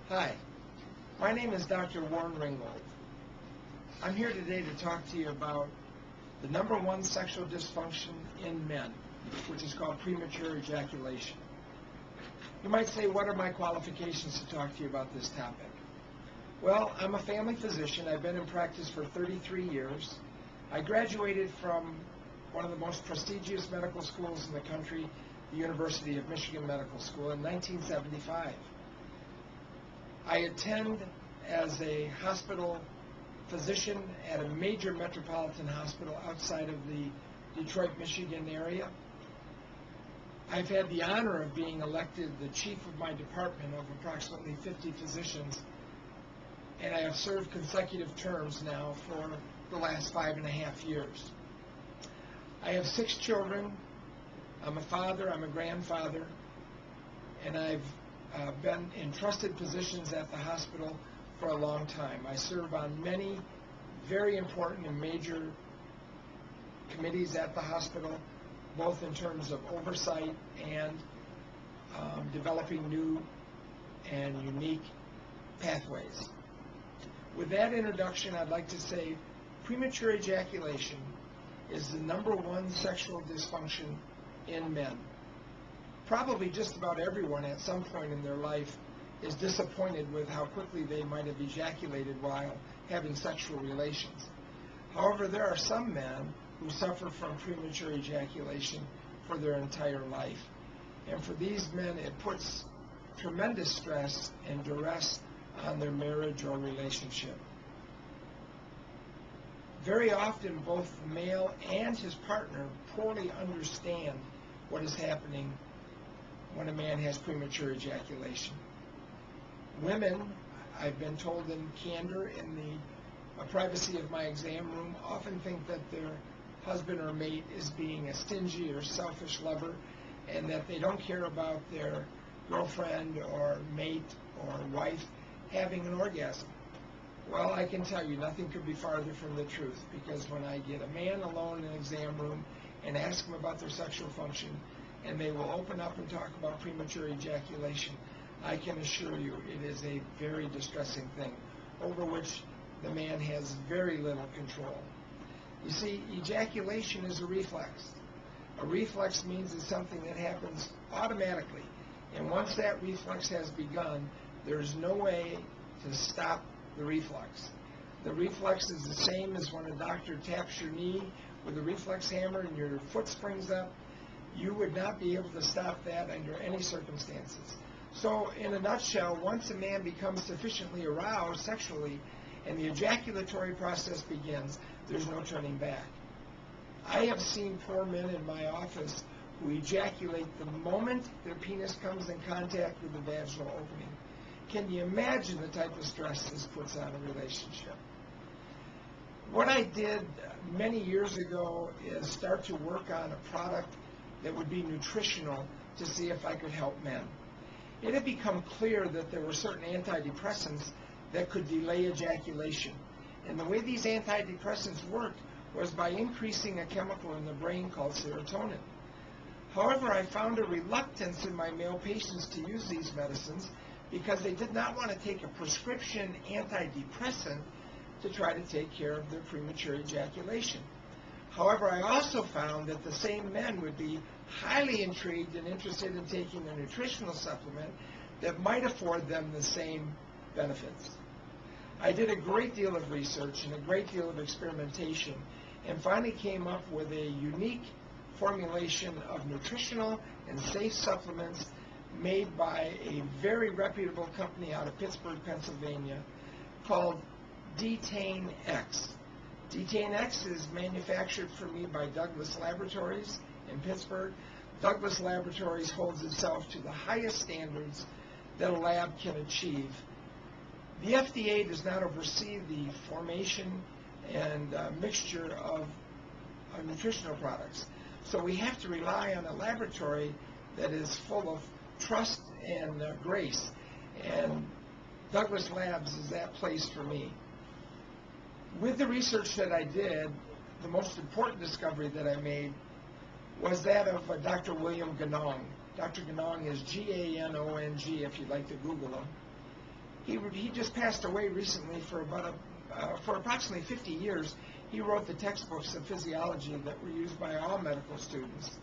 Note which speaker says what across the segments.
Speaker 1: Hi, my name is Dr. Warren Ringgold. I'm here today to talk to you about the number one sexual dysfunction in men, which is called premature ejaculation. You might say, what are my qualifications to talk to you about this topic? Well, I'm a family physician. I've been in practice for 33 years. I graduated from one of the most prestigious medical schools in the country, the University of Michigan Medical School, in 1975. I attend as a hospital physician at a major metropolitan hospital outside of the Detroit, Michigan area. I've had the honor of being elected the chief of my department of approximately 50 physicians, and I have served consecutive terms now for the last 5.5 years. I have 6 children. I'm a father, I'm a grandfather, and I've been in trusted positions at the hospital for a long time. I serve on many very important and major committees at the hospital, both in terms of oversight and developing new and unique pathways. With that introduction, I'd like to say premature ejaculation is the number one sexual dysfunction in men. Probably just about everyone at some point in their life is disappointed with how quickly they might have ejaculated while having sexual relations. However, there are some men who suffer from premature ejaculation for their entire life. And for these men, it puts tremendous stress and duress on their marriage or relationship. Very often, both the male and his partner poorly understand what is happening when a man has premature ejaculation. Women, I've been told in candor in the privacy of my exam room, often think that their husband or mate is being a stingy or selfish lover, and that they don't care about their girlfriend or mate or wife having an orgasm. Well, I can tell you, nothing could be farther from the truth, because when I get a man alone in an exam room and ask them about their sexual function, and they will open up and talk about premature ejaculation, I can assure you it is a very distressing thing, over which the man has very little control. You see, ejaculation is a reflex. A reflex means it's something that happens automatically, and once that reflex has begun, there's no way to stop the reflex. The reflex is the same as when a doctor taps your knee with a reflex hammer and your foot springs up. You would not be able to stop that under any circumstances. So, in a nutshell, once a man becomes sufficiently aroused sexually and the ejaculatory process begins, there's no turning back. I have seen poor men in my office who ejaculate the moment their penis comes in contact with the vaginal opening. Can you imagine the type of stress this puts on a relationship? What I did many years ago is start to work on a product that would be nutritional to see if I could help men. It had become clear that there were certain antidepressants that could delay ejaculation. And the way these antidepressants worked was by increasing a chemical in the brain called serotonin. However, I found a reluctance in my male patients to use these medicines because they did not want to take a prescription antidepressant to try to take care of their premature ejaculation. However, I also found that the same men would be highly intrigued and interested in taking a nutritional supplement that might afford them the same benefits. I did a great deal of research and a great deal of experimentation and finally came up with a unique formulation of nutritional and safe supplements made by a very reputable company out of Pittsburgh, Pennsylvania, called Detain X. Detain X is manufactured for me by Douglas Laboratories in Pittsburgh. Douglas Laboratories holds itself to the highest standards that a lab can achieve. The FDA does not oversee the formation and mixture of nutritional products. So we have to rely on a laboratory that is full of trust and grace. And Douglas Labs is that place for me. With the research that I did, the most important discovery that I made was that of Dr. William Ganong. Dr. Ganong is G-A-N-O-N-G, if you'd like to Google him. He just passed away recently. For approximately 50 years, he wrote the textbooks of physiology that were used by all medical students.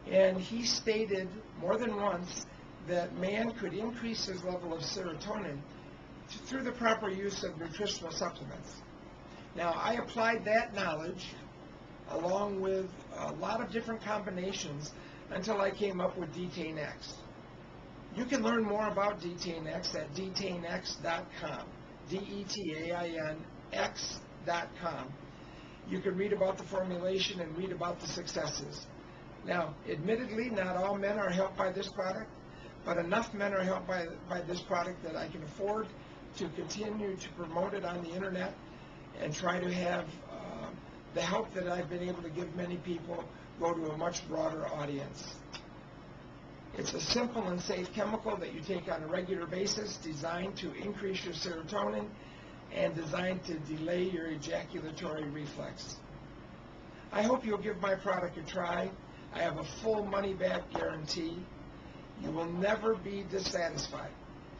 Speaker 1: And he stated more than once that man could increase his level of serotonin through the proper use of nutritional supplements. Now, I applied that knowledge along with a lot of different combinations until I came up with DetainX. You can learn more about DetainX at detainx.com, DETAINX.com. You can read about the formulation and read about the successes. Now, admittedly, not all men are helped by this product, but enough men are helped by this product that I can afford to continue to promote it on the internet and try to have the help that I've been able to give many people go to a much broader audience. It's a simple and safe chemical that you take on a regular basis, designed to increase your serotonin and designed to delay your ejaculatory reflex. I hope you'll give my product a try. I have a full money-back guarantee. You will never be dissatisfied.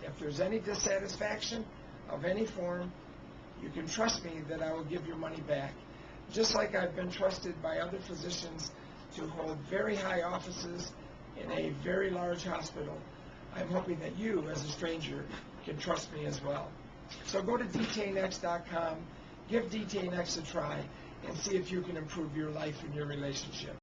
Speaker 1: If there's any dissatisfaction of any form, you can trust me that I will give your money back. Just like I've been trusted by other physicians to hold very high offices in a very large hospital, I'm hoping that you, as a stranger, can trust me as well. So go to detainx.com, give DetainX a try, and see if you can improve your life and your relationship.